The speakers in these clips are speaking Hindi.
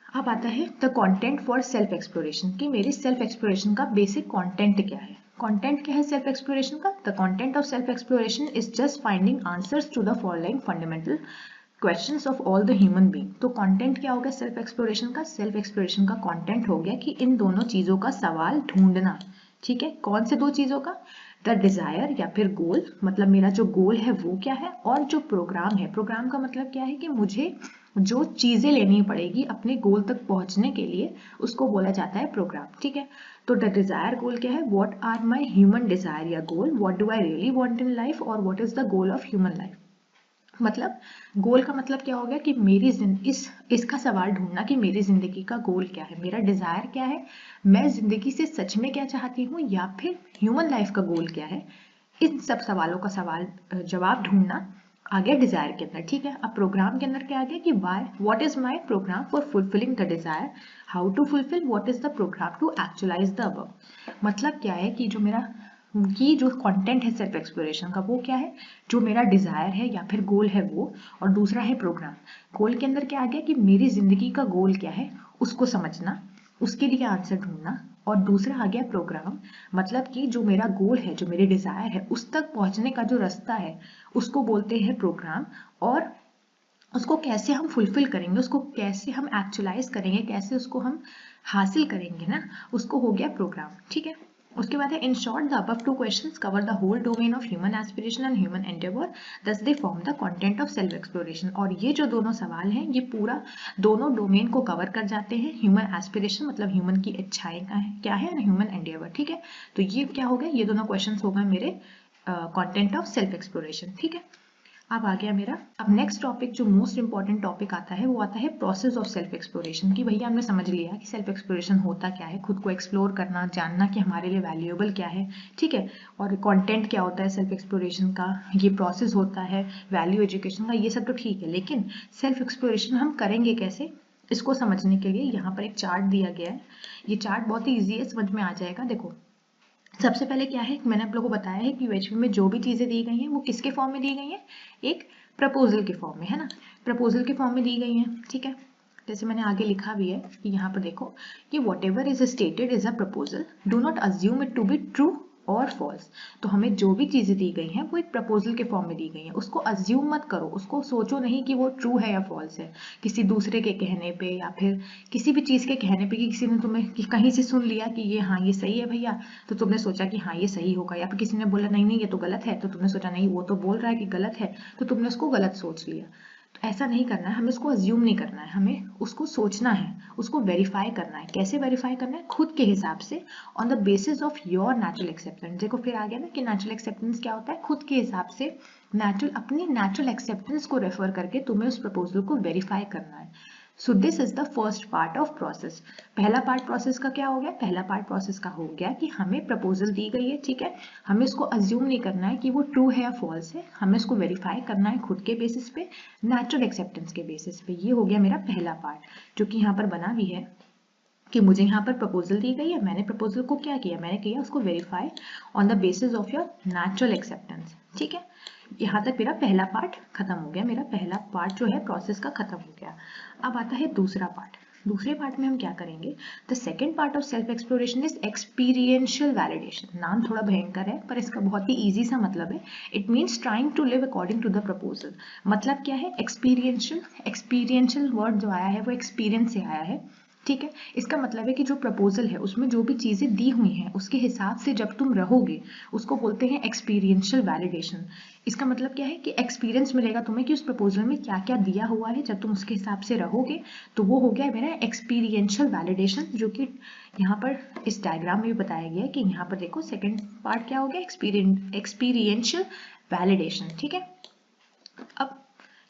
अब आता है the content for self exploration, कि मेरी सेल्फ एक्सप्लोरेशन का बेसिक कंटेंट क्या है। कंटेंट क्या है सेल्फ एक्सप्लोरेशन का? The content of self exploration is just finding answers to the following fundamental questions of all the human being. तो कंटेंट क्या हो गया सेल्फ एक्सप्लोरेशन का? सेल्फ एक्सप्लोरेशन का कंटेंट हो गया कि इन दोनों चीजों का सवाल ढूंढना। ठीक है, कौन से दो चीजों का? द डिजायर या फिर गोल, मतलब मेरा जो गोल है वो क्या है, और जो प्रोग्राम है, प्रोग्राम का मतलब क्या है कि मुझे जो चीजें लेनी पड़ेगी अपने गोल तक पहुंचने के लिए, उसको बोला जाता है प्रोग्राम। ठीक है, तो द डिजायर गोल क्या है? What are my human desire या goal, what do I really want in life, और what is the goal of human life. मतलब गोल का मतलब क्या हो गया कि मेरी इसका सवाल ढूंढना कि मेरी जिंदगी का गोल क्या है, मेरा डिजायर क्या है, मैं जिंदगी से सच में क्या चाहती हूँ, या फिर ह्यूमन लाइफ का गोल क्या है। इन सब सवालों का जवाब ढूंढना आ गया डिजायर के अंदर। ठीक है, अब प्रोग्राम के अंदर क्या आ गया कि why, what is my programme for fulfilling the desire, how to fulfil, what is the programme to actualise the above. मतलब क्या है कि जो मेरा कि जो कंटेंट है सेल्फ एक्सप्लोरेशन का वो क्या है, जो मेरा डिजायर है या फिर गोल है वो, और दूसरा है प्रोग्राम। गोल के अंदर क्या आ गया कि मेरी जिंदगी का गोल क्या है उसको समझना, उसके लिए आंसर ढूंढना, और दूसरा आ गया प्रोग्राम, मतलब कि जो मेरा गोल है, जो मेरी डिजायर है, उस तक पहुंचने का जो रास्ता है उसको बोलते हैं प्रोग्राम। और उसको कैसे हम फुलफिल करेंगे, उसको कैसे हम एक्चुअलाइज करेंगे, कैसे उसको हम हासिल करेंगे ना, उसको हो गया प्रोग्राम। ठीक है, उसके बाद है in short the above two questions cover the whole domain of human aspiration and human endeavour, thus they form the content of self exploration. और ये जो दोनों सवाल हैं ये पूरा दोनों डोमेन को कवर कर जाते हैं। ह्यूमन एस्पिरेशन मतलब ह्यूमन की इच्छाएं क्या है, और ह्यूमन एंडेवर। ठीक है, तो ये क्या हो गया, ये दोनों क्वेश्चंस हो गए मेरे कंटेंट ऑफ सेल्फ एक्सप्लोरेशन। ठीक है, अब आ गया मेरा, अब नेक्स्ट टॉपिक जो मोस्ट इंपॉर्टेंट टॉपिक आता है वो आता है प्रोसेस ऑफ सेल्फ एक्सप्लोरेशन। कि भैया हमने समझ लिया कि सेल्फ एक्सप्लोरेशन होता क्या है, खुद को एक्सप्लोर करना, जानना कि हमारे लिए वैल्यूएबल क्या है। ठीक है, और कंटेंट क्या होता है सेल्फ एक्सप्लोरेशन का, ये प्रोसेस होता है, वैल्यू एजुकेशन का, ये सब तो ठीक है, लेकिन सेल्फ एक्सप्लोरेशन हम करेंगे कैसे, इसको समझने के लिए यहाँ पर एक चार्ट दिया गया है। ये चार्ट बहुत ही ईजी है, समझ में आ जाएगा। देखो, सबसे पहले क्या है, मैंने आप लोगों को बताया है कि यूएचवी में जो भी चीजें दी गई हैं वो किसके फॉर्म में दी गई हैं, एक प्रपोजल के फॉर्म में, है ना, प्रपोजल के फॉर्म में दी गई हैं। ठीक है, जैसे मैंने आगे लिखा भी है कि यहाँ पर देखो कि whatever is stated is a proposal, do not assume it to be true और फॉल्स। तो हमें जो भी चीजें दी गई हैं वो एक प्रपोजल के फॉर्म में दी गई हैं, उसको अज्यूम मत करो, उसको सोचो नहीं कि वो ट्रू है या फॉल्स है किसी दूसरे के कहने पे, या फिर किसी भी चीज के कहने पे, कि किसी ने तुम्हें कि कहीं से सुन लिया कि ये हाँ ये सही है भैया, तो तुमने सोचा कि हाँ ये सही होगा, या फिर किसी ने बोला नहीं नहीं ये तो गलत है, तो तुमने सोचा नहीं वो तो बोल रहा है कि गलत है, तो तुमने उसको गलत सोच लिया। तो ऐसा नहीं करना है, हमें उसको अज्यूम नहीं करना है, हमें उसको सोचना है, उसको वेरीफाई करना है। कैसे वेरीफाई करना है? खुद के हिसाब से, on the basis of your natural acceptance. देखो फिर आ गया ना कि नेचुरल एक्सेप्टेंस क्या होता है, खुद के हिसाब से अपनी नेचुरल एक्सेप्टेंस को रेफर करके तुम्हें उस प्रपोजल को वेरीफाई करना है। So this is the first part of process. पहला पार्ट प्रोसेस का क्या हो गया, पहला पार्ट प्रोसेस का हो गया कि हमें प्रपोजल दी गई है, ठीक है, हमें उसको अज्यूम नहीं करना है कि वो ट्रू है या फॉल्स है, हमें उसको वेरीफाई करना है खुद के बेसिस पे, नेचुरल एक्सेप्टेंस के बेसिस पे। ये हो गया मेरा पहला पार्ट जो कि यहाँ पर बना भी है कि मुझे यहाँ पर प्रपोजल दी गई है, मैंने प्रपोजल को क्या किया, मैंने किया उसको verify on the basis of your natural acceptance. ठीक है, यहाँ तक मेरा पहला पार्ट खत्म हो गया, मेरा पहला पार्ट जो है प्रोसेस का खत्म हो गया। अब आता है दूसरा पार्ट। दूसरे पार्ट में हम क्या करेंगे, the second part of self exploration is experiential validation. नाम थोड़ा भयंकर है पर इसका बहुत ही ईजी सा मतलब है, it means trying to live according to the proposal. मतलब क्या है एक्सपीरियंशियल, एक्सपीरियंशियल वर्ड जो आया है वो एक्सपीरियंस से आया है। ठीक है, इसका मतलब है कि जो प्रपोजल है उसमें जो भी चीजें दी हुई हैं उसके हिसाब से जब तुम रहोगे उसको बोलते हैं एक्सपीरियंशियल वैलिडेशन। इसका मतलब क्या है कि एक्सपीरियंस मिलेगा तुम्हें कि उस प्रपोजल में क्या क्या दिया हुआ है, जब तुम उसके हिसाब से रहोगे तो वो हो गया मेरा एक्सपीरियंशियल वैलिडेशन, जो कि यहाँ पर इस डायग्राम में भी बताया गया है कि यहाँ पर देखो सेकेंड पार्ट क्या हो गया, एक्सपीरियंशियल वैलिडेशन। ठीक है, अब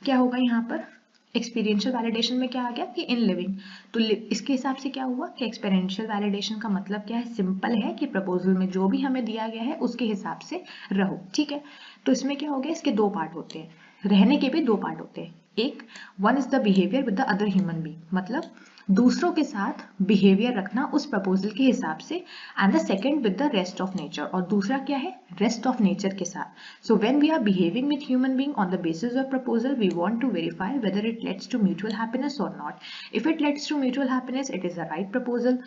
क्या होगा यहाँ पर एक्सपीरियंशियल वैलिडेशन में क्या आ गया कि इन लिविंग, तो इसके हिसाब से क्या हुआ कि एक्सपेरियंशियल वैलिडेशन का मतलब क्या है, सिंपल है कि प्रपोजल में जो भी हमें दिया गया है उसके हिसाब से रहो। ठीक है, तो इसमें क्या हो गया, इसके दो पार्ट होते हैं, रहने के भी दो पार्ट होते हैं। एक, one is the behaviour with the other human being, मतलब दूसरों के साथ बिहेवियर रखना उस प्रपोजल के हिसाब से, and the second with the rest of nature, और दूसरा क्या है, रेस्ट ऑफ नेचर के साथ। So when we are behaving with human being on the basis of proposal, we want to verify whether it leads to mutual happiness और not. If it leads to mutual happiness, it is a right proposal.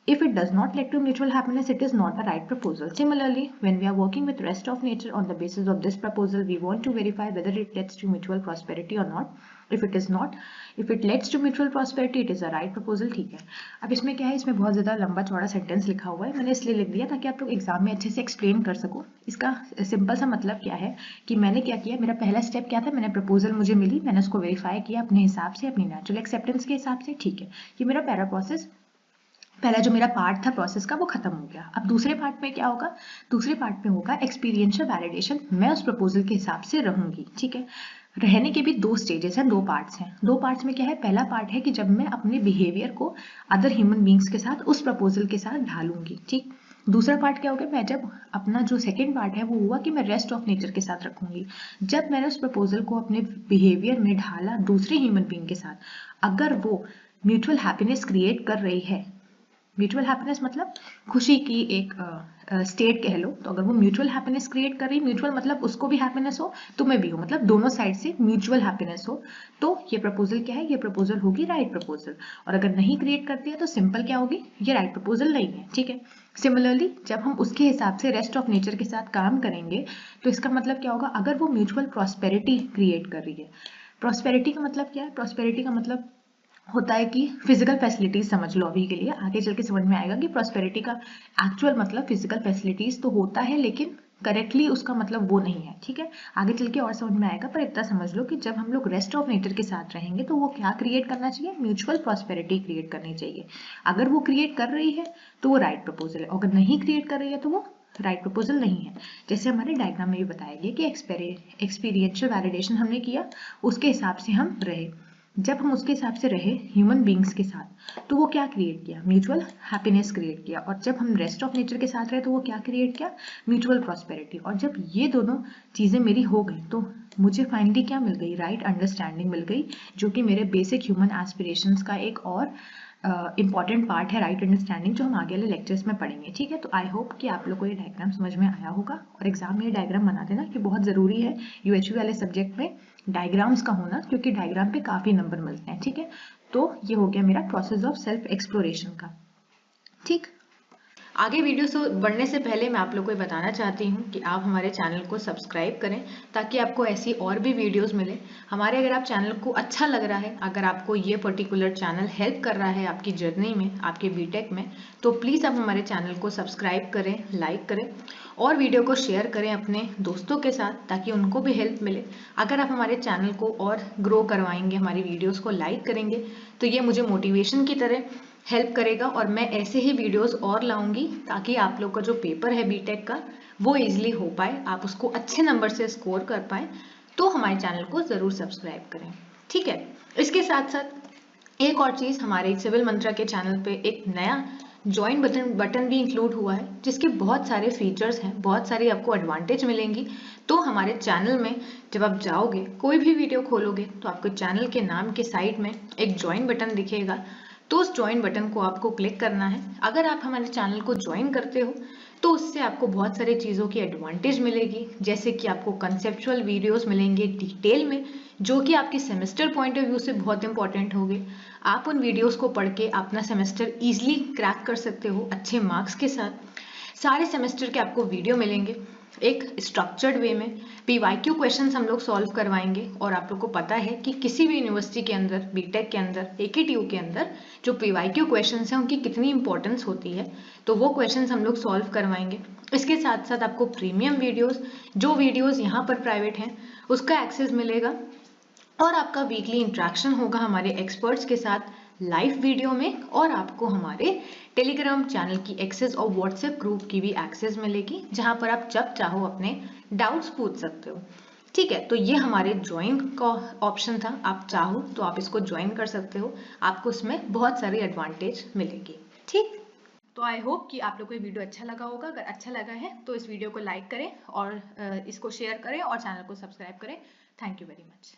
If it does not lead to mutual happiness, it is not a right proposal. Similarly, when we are working with rest of nature on the basis of this proposal, we want to verify whether it leads to mutual prosperity or not. If it is not, if it leads to mutual prosperity, it is a right proposal. ठीक है। अब इसमें क्या है, इसमें बहुत ज़्यादा लंबा चौड़ा सेंटेंस लिखा हुआ है, मैंने इसलिए लिख दिया ताकि आप लोग एग्जाम में अच्छे से एक्सप्लेन कर सको। इसका सिंपल सा मतलब क्या है कि मैंने क्या किया, मेरा पहला स्टेप क्या था, मैंने प्रपोजल मुझे मिली, मैंने उसको वेरीफाई किया अपने हिसाब से, अपनी नेचुरल एक्सेप्टेंस के हिसाब से। ठीक है, ये मेरा पहला प्रोसेस, पहला जो मेरा पार्ट था प्रोसेस का, वो खत्म हो गया। अब दूसरे पार्ट में क्या होगा, दूसरे पार्ट में होगा एक्सपीरियंशियल वैलिडेशन। मैं उस प्रपोजल के हिसाब से रहूंगी। ठीक है, रहने के भी दो स्टेजेस हैं, दो पार्ट्स हैं। दो पार्ट्स में क्या है, पहला पार्ट है कि जब मैं अपने बिहेवियर को अदर ह्यूमन बींग्स के साथ उस प्रपोजल के साथ ढालूंगी। ठीक, दूसरा पार्ट क्या होगा, मैं जब अपना जो सेकंड पार्ट है वो हुआ कि मैं रेस्ट ऑफ नेचर के साथ रखूंगी। जब मैंने उस प्रपोजल को अपने बिहेवियर में ढाला दूसरे ह्यूमन बींग के साथ, अगर वो म्यूचुअल हैप्पीनेस क्रिएट कर रही है, म्यूचुअल हैप्पीनेस मतलब खुशी की एक स्टेट कह लो, तो अगर वो म्यूचुअल हैप्पीनेस क्रिएट कर रही, म्यूचुअल मतलब उसको भी हैप्पीनेस हो तुम्हें भी हो, मतलब दोनों साइड से म्यूचुअल हैप्पीनेस हो, तो ये प्रपोजल क्या है, ये प्रपोजल होगी राइट प्रपोजल। और अगर नहीं क्रिएट करती है तो सिंपल क्या होगी, ये राइट प्रपोजल नहीं है। ठीक है, सिमिलरली जब हम उसके हिसाब से रेस्ट ऑफ नेचर के साथ काम करेंगे तो इसका मतलब क्या होगा, अगर वो म्यूचुअल प्रॉस्पेरिटी क्रिएट कर रही है। प्रॉस्पेरिटी का मतलब क्या है, प्रॉस्पेरिटी का मतलब होता है कि फिजिकल फैसिलिटीज समझ लो अभी के लिए, आगे चल के समझ में आएगा कि प्रॉस्पेरिटी का एक्चुअल मतलब फिजिकल फैसिलिटीज तो होता है, लेकिन करेक्टली उसका मतलब वो नहीं है। ठीक है, आगे चल के और समझ में आएगा, पर इतना समझ लो कि जब हम लोग रेस्ट ऑफ नेचर के साथ रहेंगे तो वो क्या क्रिएट करना चाहिए, म्यूचुअल प्रॉस्पेरिटी क्रिएट करनी चाहिए। अगर वो क्रिएट कर रही है तो वो राइट प्रपोजल है, अगर नहीं क्रिएट कर रही है तो वो राइट प्रपोजल नहीं है। जैसे हमारे डायग्राम में भी बताया गया कि एक्सपीरियंशियल वैलिडेशन हमने किया, उसके हिसाब से हम रहे। जब हम उसके हिसाब से रहे ह्यूमन बींग्स के साथ, तो वो क्या क्रिएट किया, म्यूचुअल हैप्पीनेस क्रिएट किया। और जब हम रेस्ट ऑफ नेचर के साथ रहे तो वो क्या क्रिएट किया, म्यूचुअल प्रॉस्पेरिटी। और जब ये दोनों चीजें मेरी हो गई तो मुझे फाइनली क्या मिल गई, राइट अंडरस्टैंडिंग मिल गई, जो कि मेरे बेसिक ह्यूमन एस्पिरेशंस का एक और इंपॉर्टेंट पार्ट है, राइट अंडरस्टैंडिंग, जो हम आगे वाले लेक्चर्स में पढ़ेंगे। ठीक है, तो आई होप कि आप लोग को ये डायग्राम समझ में आया होगा, और एग्जाम में ये डायग्राम बना देना कि बहुत ज़रूरी है यूएचवी वाले सब्जेक्ट में डायग्राम्स का होना, क्योंकि डायग्राम पे काफ़ी नंबर मिलते हैं। ठीक है, तो ये हो गया मेरा प्रोसेस ऑफ सेल्फ एक्सप्लोरेशन का। ठीक, आगे वीडियो बढ़ने से पहले मैं आप लोगों को ये बताना चाहती हूँ कि आप हमारे चैनल को सब्सक्राइब करें ताकि आपको ऐसी और भी वीडियोस मिले हमारे। अगर आप चैनल को अच्छा लग रहा है, अगर आपको ये पर्टिकुलर चैनल हेल्प कर रहा है आपकी जर्नी में, आपके बीटेक में, तो प्लीज़ आप हमारे चैनल को सब्सक्राइब करें, लाइक करें और वीडियो को शेयर करें अपने दोस्तों के साथ ताकि उनको भी हेल्प मिले। अगर आप हमारे चैनल को और ग्रो करवाएंगे, हमारी वीडियोज़ को लाइक करेंगे, तो ये मुझे मोटिवेशन की तरह हेल्प करेगा और मैं ऐसे ही वीडियोस और लाऊंगी ताकि आप लोग का जो पेपर है बीटेक का वो इजीली हो पाए, आप उसको अच्छे नंबर से स्कोर कर पाए। तो हमारे चैनल को ज़रूर सब्सक्राइब करें। ठीक है, इसके साथ साथ एक और चीज़, हमारे सिविल मंत्रा के चैनल पे एक नया ज्वाइन बटन भी इंक्लूड हुआ है, जिसके बहुत सारे फीचर्स हैं, बहुत सारी आपको एडवांटेज मिलेंगी। तो हमारे चैनल में जब आप जाओगे, कोई भी वीडियो खोलोगे, तो आपको चैनल के नाम के साइड में एक ज्वाइन बटन दिखेगा, तो उस ज्वाइन बटन को आपको क्लिक करना है। अगर आप हमारे चैनल को ज्वाइन करते हो तो उससे आपको बहुत सारी चीज़ों की एडवांटेज मिलेगी, जैसे कि आपको कंसेप्चुअल वीडियोस मिलेंगे डिटेल में, जो कि आपके सेमेस्टर पॉइंट ऑफ व्यू से बहुत इंपॉर्टेंट होंगे। आप उन वीडियोस को पढ़ के अपना सेमेस्टर ईजिली क्रैक कर सकते हो अच्छे मार्क्स के साथ। सारे सेमेस्टर के आपको वीडियो मिलेंगे एक स्ट्रक्चर्ड वे में। पीवाईक्यू क्वेश्चंस हम लोग सॉल्व करवाएंगे, और आप लोग को पता है कि किसी भी यूनिवर्सिटी के अंदर, बीटेक के अंदर, एकेटीयू के अंदर जो पीवाईक्यू क्वेश्चंस हैं उनकी कितनी इंपॉर्टेंस होती है, तो वो क्वेश्चंस हम लोग सॉल्व करवाएंगे। इसके साथ साथ आपको प्रीमियम वीडियोस, जो वीडियोस यहाँ पर प्राइवेट हैं, उसका एक्सेस मिलेगा, और आपका वीकली इंटरेक्शन होगा हमारे एक्सपर्ट्स के साथ लाइव वीडियो में, और आपको हमारे टेलीग्राम चैनल की एक्सेस और व्हाट्सएप ग्रुप की भी एक्सेस मिलेगी, जहां पर आप जब चाहो अपने डाउट्स पूछ सकते हो। ठीक है, तो ये हमारे ज्वाइन का ऑप्शन था, आप चाहो तो आप इसको ज्वाइन कर सकते हो, आपको इसमें बहुत सारी एडवांटेज मिलेगी। ठीक, तो आई होप कि आप लोग को ये वीडियो अच्छा लगा होगा। अगर अच्छा लगा है तो इस वीडियो को लाइक करें और इसको शेयर करें और चैनल को सब्सक्राइब करें। Thank you very much.